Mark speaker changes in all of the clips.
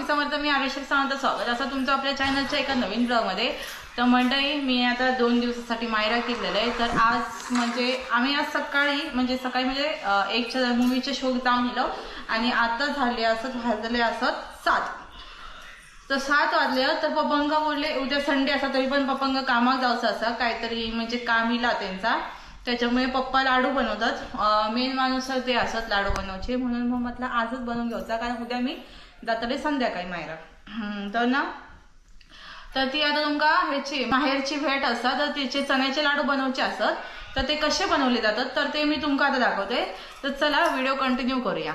Speaker 1: स्वामी समर्थ. मी आयुष्य सांगतो स्वागत असं तुमचं आपल्या चॅनलच्या एका नवीन ब्लॉगमध्ये. तर मंडळी मी आता 2 दिवसासाठी मायरा केलेलं आहे. तर आज म्हणजे आम्ही आज सकाळी म्हणजे 1च्या मूवीच्या शो जाऊन गेलो आणि आता झाले असं 7. तर 7 वाजले. तर पप्पंगा बोलले उद्या संडे असा तरी पण पप्पंगा कामात जायचं असं काहीतरी म्हणजे कामीला त्यांचा, त्याच्यामुळे पप्पा लाडू बनवतात. मेन माणूस ते असत लाडू बनवायचे, म्हणून मग म्हटलं आजच बनवून घ्यायचा कारण उद्या मी जातले संध्याकाळी मायरा. तर ती आता तुमका ह्याची माहेरची भेट असतात तर तिचे चण्याचे लाडू बनवायचे असतात. तर ते कसे बनवले जातात तर ते मी तुमका आता दाखवते. तर चला व्हिडिओ कंटिन्यू करूया.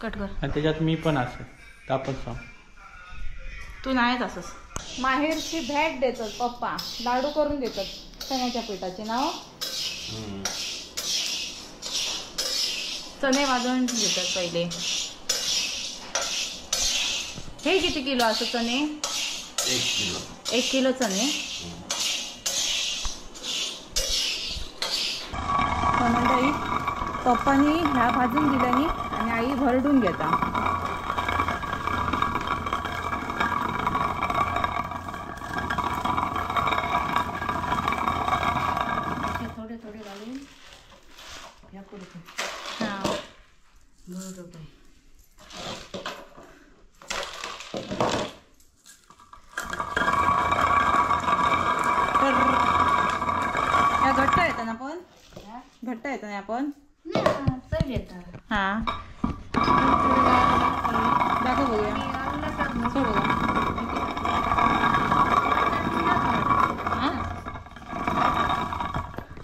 Speaker 1: कट कर.
Speaker 2: त्याच्यात मी पण असेल तापच सांग.
Speaker 1: तू नाहीच असंच. माहेरची भेट देतात पप्पा, लाडू करून देतात चण्याच्या पिठाचे. नाव चणे वाजवून देतात पहिले. हे किती किलो असं चणे? 1 किलो चणे. मंडळी पप्पानी ह्या भाजून दिल्यानी आणि आई भरडून घेता. थोडे घालून ह्या करतो. हां बरोबर. घट्ट येतं ना पण, घट्ट येतं ना आपण चल येतं. हां दाखव बघूया.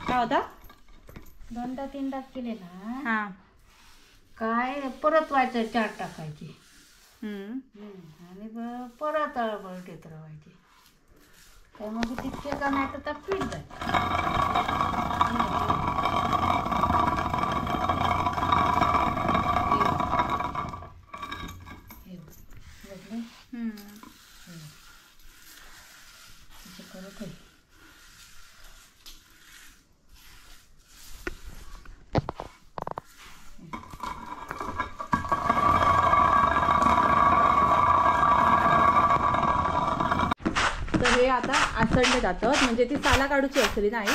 Speaker 1: काय होता?
Speaker 3: 2-3 केले ना.
Speaker 1: हां
Speaker 3: काय परत व्हायचं 4 टाकायचे आणि परत देत राहायचे. काय मग तितके का नाही तर पीठ करत.
Speaker 1: तर हे आता आसडले जातात म्हणजे ती साला काढूची असली नाही.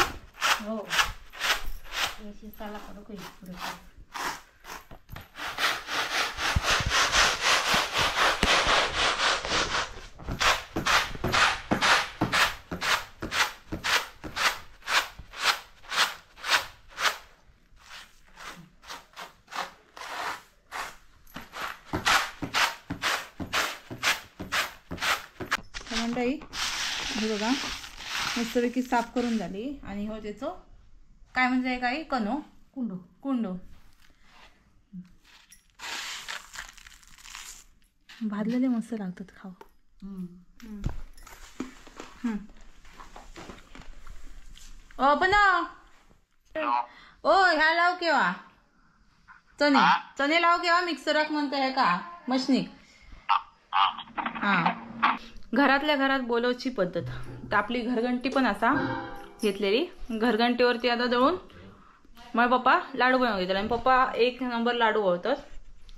Speaker 3: हो अशी साला काढू पुढे.
Speaker 1: मंडळी हे बघा मस्तपैकी साफ करून झाली. आणि हो त्याचं काय म्हणजे काय कुंडो भाजलेले मस्त लागतात खाऊ. पण ओ ह्या लाव केव्हा चणे लाव केव्हा मिक्सराक म्हणता हे का मशनीक. हां घरातल्या घरात बोलवची पद्धत. तर आपली घरघंटी पण असा घेतलेली. घरघंटीवरती आता दळून मग पप्पा लाडू बनवून घेतले आणि पप्पा 1 नंबर लाडू वळतात.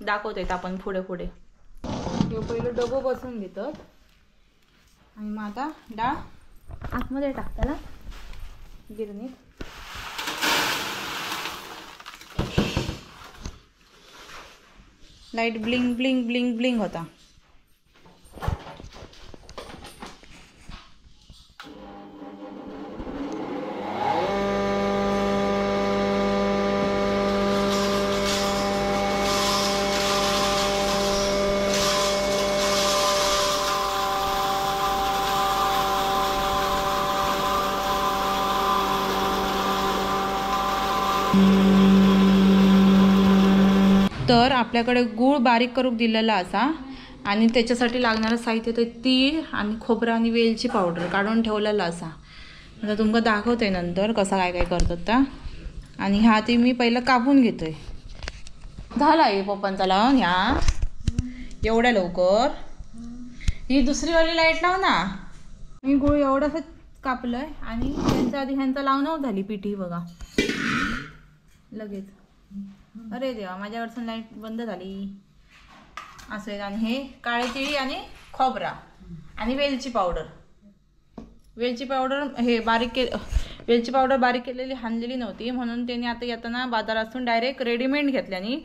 Speaker 1: दाखवतात आपण पुढे पुढे. पहिलं डबो बसून घेतात आणि मग आता डाळ आतमध्ये टाकताना गिरणीत. Light blink blink blink blink होता. तर आपल्याकडे गूळ बारीक करून दिलेला असा आणि त्याच्यासाठी लागणारं साहित्य ते तीळ आणि खोबरं आणि वेलची पावडर काढून ठेवलेला असा. आता तुमका दाखवते नंतर कसं काय काय करतात त्या. आणि ह्या ती मी पहिलं कापून घेतोय. झाला आहे पप्पांचा लावून ह्या एवढ्या लवकर. ही दुसरीवाली लाईट लाव ना. मी गूळ एवढंसं कापलंय आणि त्यांच्या आधी ह्यांचा लावून झाली पिठी बघा लगेच. अरे देवा माझ्याकडचं लाईट बंद झाली. असे. आणि हे काळी तिळी आणि खोबरा आणि वेलची पावडर. वेलची पावडर हे वेलची पावडर बारीक केलेली हाणलेली नव्हती, म्हणून त्यांनी आता येताना बाजारातून डायरेक्ट रेडीमेड घेतल्यानी,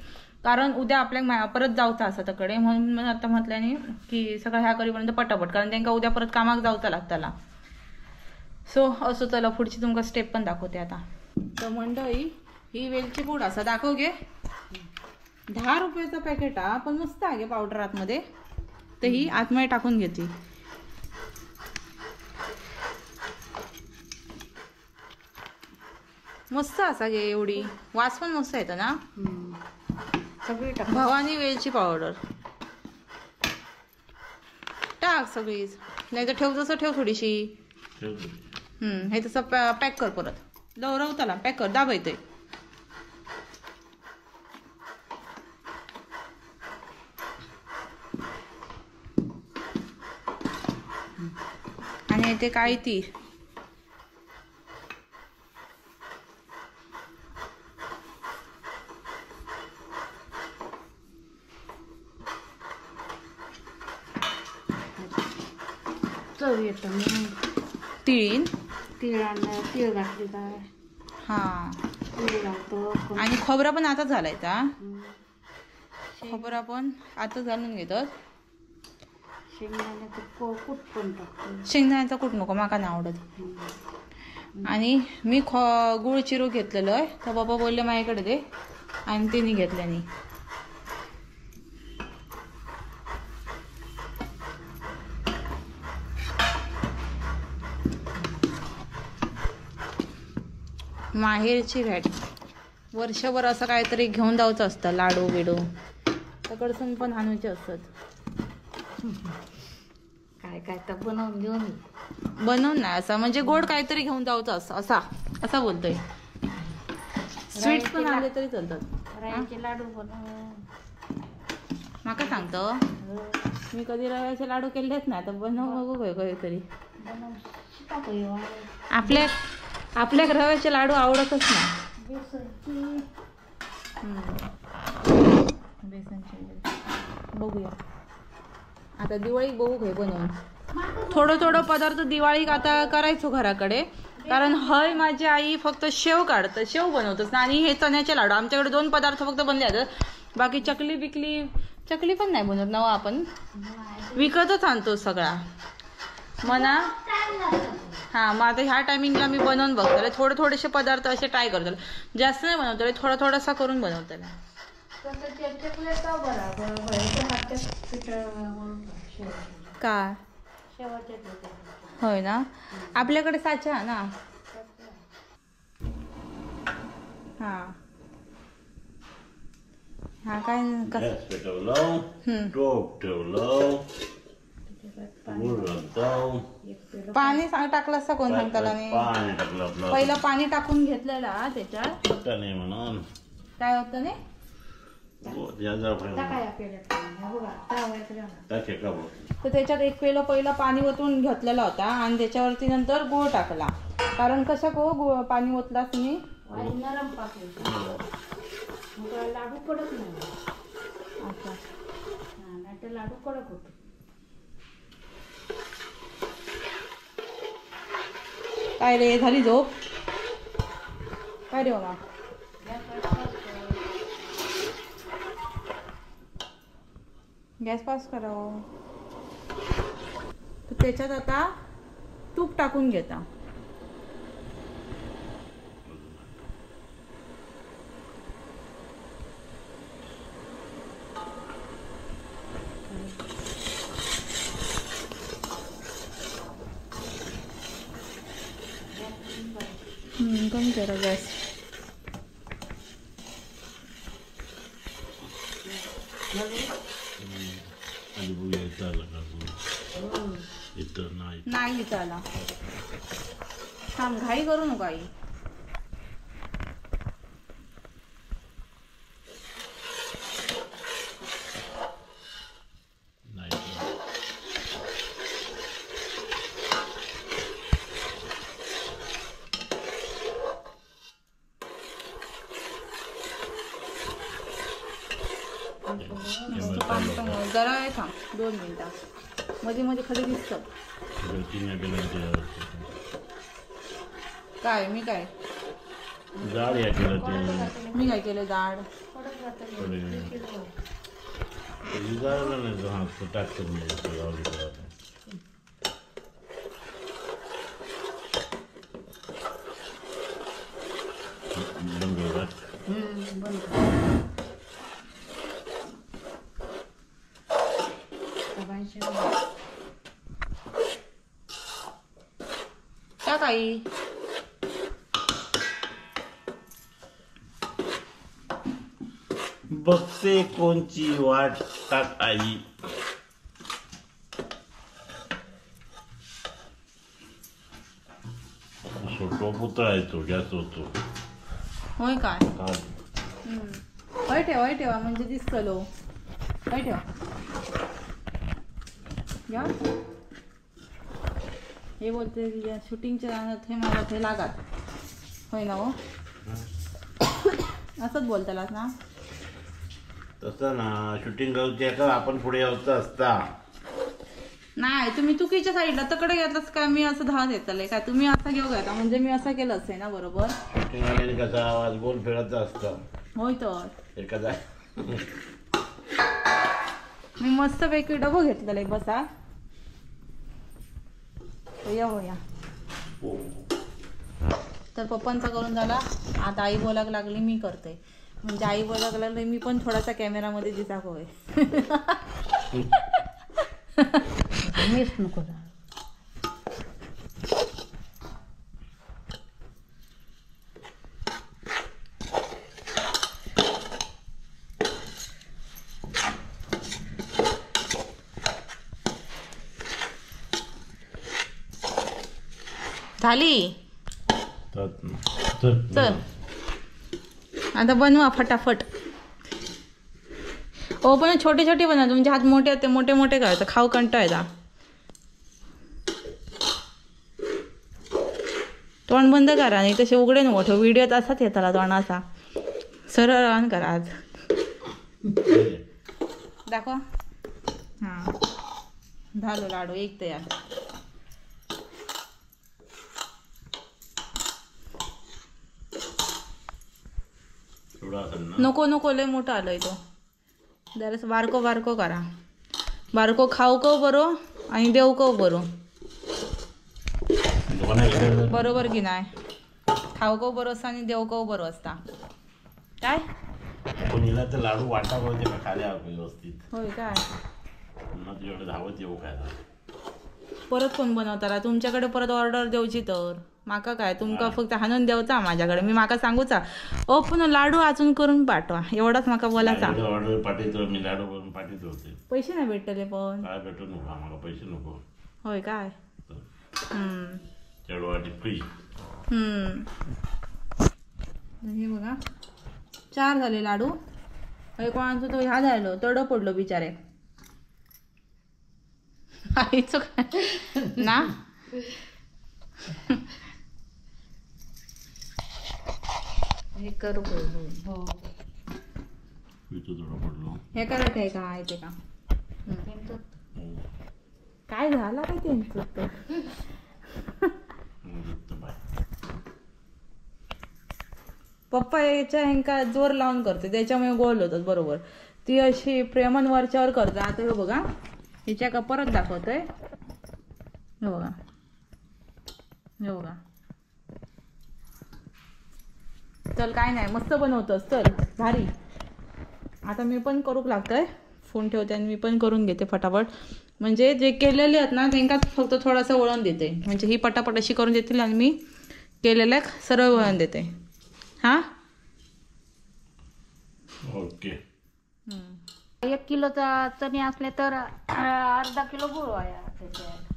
Speaker 1: कारण उद्या आपल्या परत जाऊचा असं तकडे, म्हणून आता म्हटल्यानी की सगळं ह्या करीपर्यंत पटापट, कारण त्यांना उद्या परत कामाक जाऊचा लागताला. सो असो, चला पुढची तुमका स्टेप पण दाखवते आता. तर मंडळी ही वेलची पूड असा दाखव घे, 10 रुपयाचा पॅकेट हा, पण मस्त आहे पावडर आतमध्ये. तर ही आतमध्ये टाकून घेते. मस्त असा गे, एवढी वास पण मस्त येतं ना.
Speaker 3: सगळी टाक.
Speaker 1: भवानी वेलची पावडर टाक सगळीच, नाही तर ठेव तसं ठेव थोडीशी. हे तसं पॅक कर, परत लवरवताला पॅक कर, दाब येते. आणि ते काळी तीळ,
Speaker 3: चव येतं मग.
Speaker 1: तीळ
Speaker 3: तीळ घातली काय
Speaker 1: हा.
Speaker 3: तीळ लावतो.
Speaker 1: आणि खोबरा पण आता घालायचा. खोबरा पण आता घालून घेतात.
Speaker 3: शेंगदाण्याचं कूट पण टाकतो.
Speaker 1: शेंगदाण्याचा कूट नको, माका नाही आवडत. आणि मी गुळ चिरू घेतलेलं आहे, तर बाबा बोलले माझ्याकडे दे, आणि तिने घेतल्यानी. माहेरची भेट, वर्षभर असं काहीतरी घेऊन जायचं असतं, लाडू बिडू तकडसून पण आणूचे असतात.
Speaker 3: काय काय तर बनवून घेऊन
Speaker 1: बनवून नाही असं, म्हणजे गोड काहीतरी घेऊन जायचं असं असा बोलतोय. स्वीट्स पण आले तरी चालतात.
Speaker 3: रव्याचे लाडू बनव.
Speaker 1: माका सांगतो, मी कधी रव्याचे लाडू केलेच नाही, तर बनव बघू काहीतरी. आपल्या रव्याचे लाडू आवडतच नाही. बेसनचे बघूया आता, दिवाळीत बघू काय बनवून. थोडं पदार्थ दिवाळीत आता करायचो घराकडे, कारण हय माझी आई फक्त शेव काढतं, शेव बनवतच ना. आणि हे चण्याचे लाडू आमच्याकडे 2 पदार्थ फक्त बनले जातात. बाकी चकली पण नाही बनवत ना, आपण विकतच आणतो सगळा म्हणा. हा, मग आता ह्या टायमिंगला मी बनवून बघतो. थोडेसे पदार्थ असे ट्राय करतो, जास्त नाही बनवतो, थोडासा करून बनवतो. का होय ना, आपल्याकडे साचा ना. हा काय पाणी टाकलं असं कोण सांगताला नाही. पहिलं पाणी टाकून घेतलेला त्याच्यात, काय होतं नाही. तर त्याच्यात 1 पेलो पहिला पाणी ओतून घेतलेला होता, आणि त्याच्यावरती नंतर गुळ टाकला. कारण कशा गुळ पाणी ओतलाच मी
Speaker 3: नरम पाक लाडू कडक नाही.
Speaker 1: अच्छा,
Speaker 3: नाही तर लाडू कडक होतो.
Speaker 1: काय रे, झाली झोप काय रे बाबा. गॅस पास करावं. तर त्याच्यात आता तूप टाकून घेता. कमी करा गॅस. नाही त्याला थांब, घाई करू नको आई. मस्त पाणी पण जरा आहे थांब 2 मिनिटं मध्ये मध्ये खाली दिसतं काय मी काय
Speaker 4: जाड या केलं ते
Speaker 1: मी काय केलं जाड
Speaker 4: जाडला नाही हा टाक करून
Speaker 1: का काही
Speaker 4: बघते कोणची वाट टाक आई छोटो पुतळा येतो गॅस होतो
Speaker 1: होय काय होय ठेवा म्हणजे दिसतं लो होय ठेवा या हे बोलते शूटिंगच्या राहण्यात हे मला ते लागत होय ना हो असंच बोलतालास ना
Speaker 4: तसं ना शूटिंग गावची का आपण पुढे यायचं असता
Speaker 1: नाही तुम्ही चुकीच्या साईडला तकडे घेतलास काय मी असं धावत येतलंय काय तुम्ही असं घेऊ घेता म्हणजे मी असं केलं आहे ना बरोबर
Speaker 4: शूटिंग आल्याने कसा आवाज बोल फिरायचा असतं
Speaker 1: होय तर
Speaker 4: एखादा
Speaker 1: मी मस्त पैकी डबो घेतलेला आहे बसा या हो या तर पप्पांचा करून झाला आता आई बोलायला लागली मी करते म्हणजे आई बोलायला लागली मी पण थोडासा कॅमेरामध्ये दिसा होय
Speaker 3: मीच नको
Speaker 1: झाली
Speaker 4: चल
Speaker 1: आता बनवा फटाफट हो पण छोटे छोटे बनवा तुमचे हात मोठे आहेत ते मोठे मोठे करायचं खाऊ कंटाळा तोंड बंद करा नाही तसे उघडे नको ठेव व्हिडिओत असाच येताला तोंडाचा सरळ ऑन करा आज दाखवा हां झालो लाडू एक तयार नको नको लय मोठा आलोय तो जरास बारको बारको करा बारको खाऊ को बरो आणि देऊ को बरो बरोबर की नाही खाऊ को बरो असता आणि देऊ को बरो असता काय
Speaker 4: कोणीला तर लाडू वाटा बोलते का खाली व्यवस्थित
Speaker 1: होय काय
Speaker 4: तुझ्याकडे धावत येऊ काय
Speaker 1: परत कोण बनवताला तुमच्याकडे परत ऑर्डर देऊची तर माका काय तुमका फक्त हाणून देवचा माझ्याकडे मी माका सांगूचा ओ पण लाडू अजून करून पाठवा एवढाच माका बोलायचा
Speaker 4: ऑर्डर पाठवतो मी लाडू करून पाठवतो होते
Speaker 1: पैसे नाही भेटले पण
Speaker 4: काय भेटू नको आम्हाला पैसे नको
Speaker 1: होय काय
Speaker 4: चढवाटी फ्री
Speaker 1: हे बघा 4 झाले लाडू कोणाचं तो ह्या झालो तड पडलो बिचारे आईचं काय ना
Speaker 3: हे करू हो
Speaker 1: हे करत आहे का आहे ते का काय झालं काय त्यांचं पप्पा याच्या हेंका जोर लावून करते त्याच्यामुळे गोल होतात बरोबर ती अशी प्रेमान वरच्यावर करते आता हे बघा हिच्या का परत दाखवतोय हे बघा हे बघा चल काय नाही मस्त बनवतोस चल भारी आता मी पण करूक लागतंय फोन ठेवते आणि मी पण करून घेते फटाफट म्हणजे जे केलेले आहेत ना त्यांकाच फक्त थोडासा वळण देते म्हणजे ही पटापट अशी करून देतील आणि मी केलेल्या सरळ वळण देते हां
Speaker 4: ओके
Speaker 3: 1 किलोचा चणे असले तर अर्धा किलो गुळ वाया त्याच्यात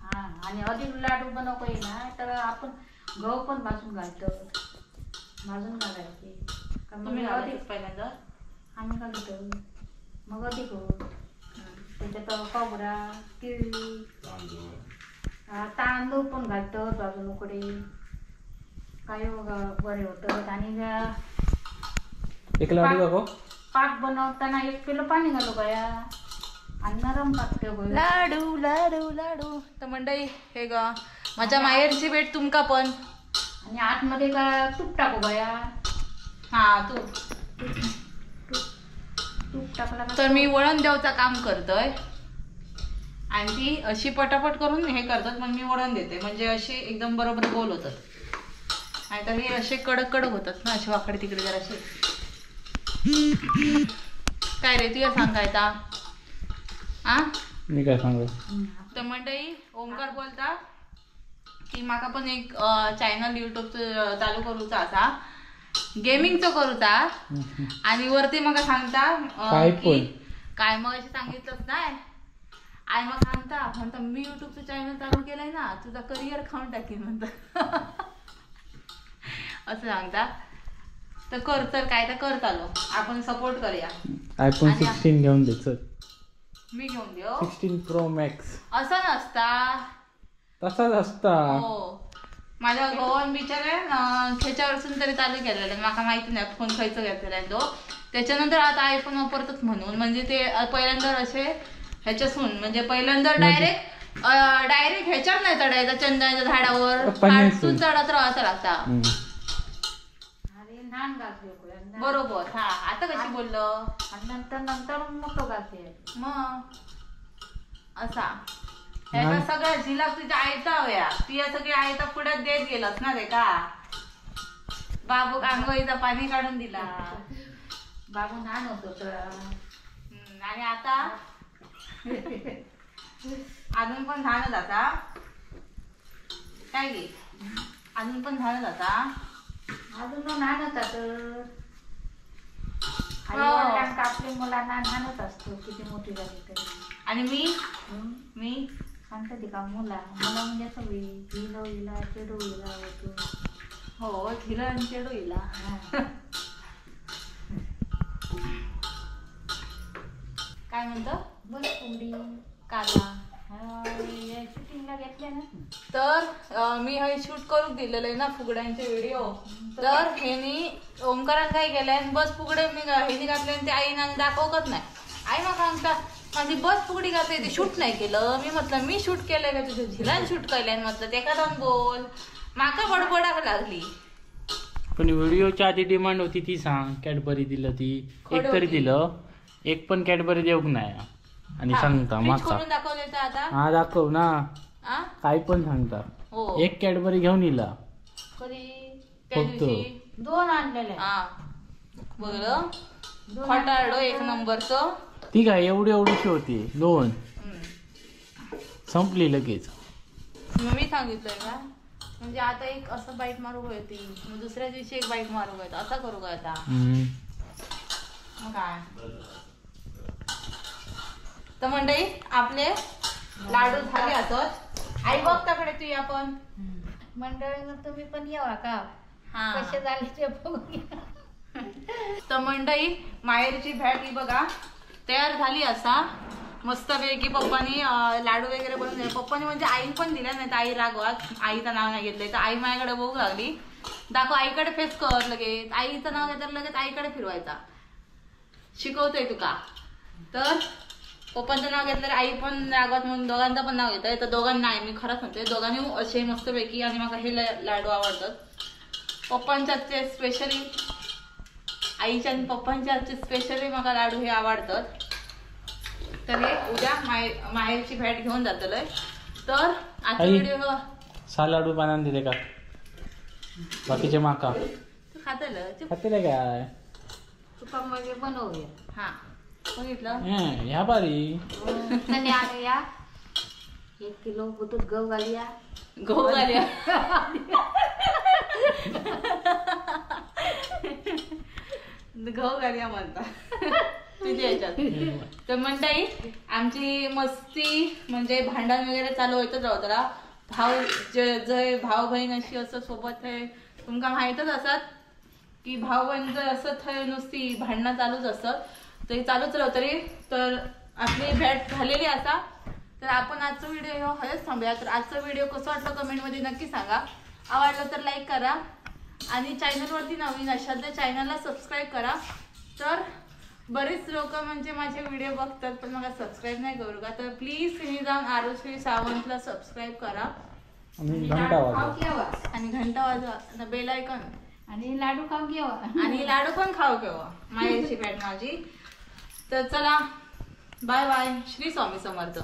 Speaker 3: हां आणि अधिक लाडू बनवता येईना तर आपण गहू पण भाजून घालतो भाजून घालायचे
Speaker 1: तुम्ही अधिक पहिल्यांदा
Speaker 3: आम्ही घालतो मग अधिक त्याच्यात खोबरा तिळी तांदूळ पण घालतो भाजून उकडे काही बरे होतं आणि
Speaker 2: एक लाडू दाखव
Speaker 3: पाक बनवताना 1 किलो पाणी घालू गया आणि नरम पाकते होईल.
Speaker 1: लाडू लाडू लाडू. तर मंडळी हे ग माझ्या माहेरची भेट तुमका पण.
Speaker 3: आणि आतमध्ये का तूप टाकू गया.
Speaker 1: हा तूप
Speaker 3: तूप टाकला का
Speaker 1: तर मी वळण द्यावचा काम करतोय आणि ती अशी पटापट करून हे करतात पण मी वळण देते म्हणजे अशी एकदम बरोबर गोल होतात. आणि तर हे असे कडक कडक होतात ना असे वाकडे तिकडे जरा असे. काय रे तुला सांगायचा आ
Speaker 2: मी काय सांगू.
Speaker 1: तर मंडळी ओमकार बोलता की माका पण एक चॅनल युट्यूबचं चालू करूचा असा गेमिंगचं करूचा आणि वरती मग सांगता
Speaker 2: काय
Speaker 1: की
Speaker 2: पण?
Speaker 1: काय मग असे सांगितलंच नाही आणि मग म्हणता मी युट्यूबचं चॅनल चालू केलंय ना तुझा करिअर खाऊन टाकीन म्हणता. असं सांगता. तर कर तर काय तर कर चालू आपण सपोर्ट करूया.
Speaker 2: आयफोन 16 घेऊन दे चल.
Speaker 1: मी घेऊन देऊ
Speaker 2: 16 प्रो मॅक्स.
Speaker 1: असं नसता.
Speaker 2: तसाच असता.
Speaker 1: हो माझ्या गोवन बिचारे त्याच्यावरसून तरी चालू केलेलं आहे. माका माहिती नाही फोन खायचं घेतलेला आहे तो. त्याच्यानंतर आता आयफोन वापरतच म्हणून म्हणजे ते पहिल्यांदा असे ह्याच्यासून म्हणजे पहिल्यांदा डायरेक्ट ह्याच्यावर नाही चढायचा चंदनाच्या झाडावर पाठून चढत राहायचं लागता.
Speaker 3: अरे लहान घास घेऊ.
Speaker 1: बरोबर. हा आता कशी बोललो
Speaker 3: आणि नंतर मोठं घास आहे.
Speaker 1: मग असा ह्याचा सगळ्या झिलाक तुझ्या आयता हव्या ती सगळी आयता पुढ्यात देत गेलास ना रे का. बाबू आंघोळीचा पाणी काढून दिला.
Speaker 3: बाबू लहान होतो तर
Speaker 1: आणि आता अजून पण झालं आता काय गे अजून पण झालं आता
Speaker 3: अजून लहान होता तर आपल्या मुलांना लहानच असतो किती मोठी झाली तरी.
Speaker 1: आणि मी
Speaker 3: सांगता ती का मुला म्हणजे सगळी हिरो हिला चेडू हिला होतो.
Speaker 1: हो हिला आणि चेडू हिला. काय म्हणतो
Speaker 3: बोल कोंबडी
Speaker 1: काला
Speaker 3: शूटिंगला घेतले ना.
Speaker 1: तर मी हे शूट करून दिलेलं आहे ना फुगड्यांचे व्हिडिओ. तर ह्यानी ओमकारान काय केलंय बस फुगडे मी ह्यानी घातले आणि ते आईना दाखवत नाही. आई मग सांगता माझी बस फुगडी घातली ते शूट नाही केलं. मी म्हटलं मी शूट केलंय का तुझ्या झिलान शूट केलंय म्हटलं ते का बोल माका बडबडाक लागली.
Speaker 2: पण व्हिडिओच्या आधी डिमांड होती ती सांग. कॅडबरी दिलं ती एक तरी दिलं. एक पण कॅडबरी देऊक नाही आणि सांगता माका
Speaker 1: दाखवले तर आता
Speaker 2: हा दाखव ना काय पण सांगता.
Speaker 1: हो
Speaker 2: एक कॅडबरी घेऊन इला
Speaker 1: कधी त्या
Speaker 2: फक्त.
Speaker 1: दिवशी
Speaker 3: 2 आणलेले.
Speaker 1: हा बघलं खटारडो 1 नंबरचं.
Speaker 2: ती काय एवढीशी होती 2 संपली लगेच.
Speaker 1: मग मी सांगितलंय का म्हणजे आता एक असं बाईट मारू का येते मग दुसऱ्या दिवशी एक बाईट मारू का येतं असा करू का आता मग काय. तर मंडळी आपले लाडू झाले असत. आई बघ त्याकडे तू आपण
Speaker 3: मंडळीनं तुम्ही पण येवा का
Speaker 1: हा
Speaker 3: कसे झाले ते बघूया.
Speaker 1: तर मंडळी माहेरची भेट ही बघा तयार झाली असा मस्तपैकी. पप्पानी लाडू वगैरे बनवून दिले. पप्पानी म्हणजे आई पण दिल्या नाही तर आई रागवात आईचं नाव नाही घेतलंय तर आई माझ्याकडे बघू लागली. दाखव आईकडे फेस कर लगेच. आईचं नाव घेतलं लगेच आईकडे फिरवायचा. शिकवतोय तुका. तर पप्पांचं नाव घेतलं आई पण रागवत म्हणून दोघांचं पण नाव घेतलंय. तर दोघांना नाही मी खरंच म्हणते दोघांनी असे मस्तपैकी आणि मला हे लाडू आवडतात. पप्पांच्या स्पेशली आईच्या आणि पप्पांच्या स्पेशली मला लाडू हे आवडतात. तर हे उद्या माहेरची भेट घेऊन जातलंय. तर आजचा व्हिडिओ
Speaker 2: लाडू बनवून दिले का बाकीचे माका
Speaker 1: तू खातलं
Speaker 2: खाते काय
Speaker 3: तुका म्हणजे बनवूया.
Speaker 1: हा बघितलं
Speaker 2: ह्या बारी
Speaker 3: कधी आणूया 1 किलो बुतूत गहू घालूया.
Speaker 1: गहू घालूया गहू घालूया म्हणता तुझ्या याच्यात. तर मंडळी आमची मस्ती म्हणजे भांडण वगैरे चालू होतच राहतं. जय भाऊ बहीण अशी असं सोबत आहे तुमका माहितच असत की भाऊ बहीण जर असत नुसती भांडणं चालूच असत तरी चालूच राहत तरी. तर आपली भेट झालेली असा. तर आपण आजचा व्हिडिओ हळूच थांबूया. तर आजचा व्हिडिओ कसं वाटलं कमेंटमध्ये नक्की सांगा. आवडलं तर लाईक करा आणि चॅनलवरती नवीन असाल तर चॅनलला सबस्क्राईब करा. तर बरेच लोक म्हणजे माझे व्हिडिओ बघतात पण मला सबस्क्राईब नाही करू का, तर प्लीज तुम्ही जाऊन आरुश्री सावंतला सबस्क्राईब करा
Speaker 2: आणि घंटा वाजवा.
Speaker 3: खाऊ घ्यावा
Speaker 1: आणि घंटा वाजवा, बेल आयकॉन,
Speaker 3: आणि लाडू खाऊ घ्यावा.
Speaker 1: आणि लाडू पण खाऊ केव्हा मायाची बॅट माझी. तर चला बाय बाय. श्री स्वामी समर्थ.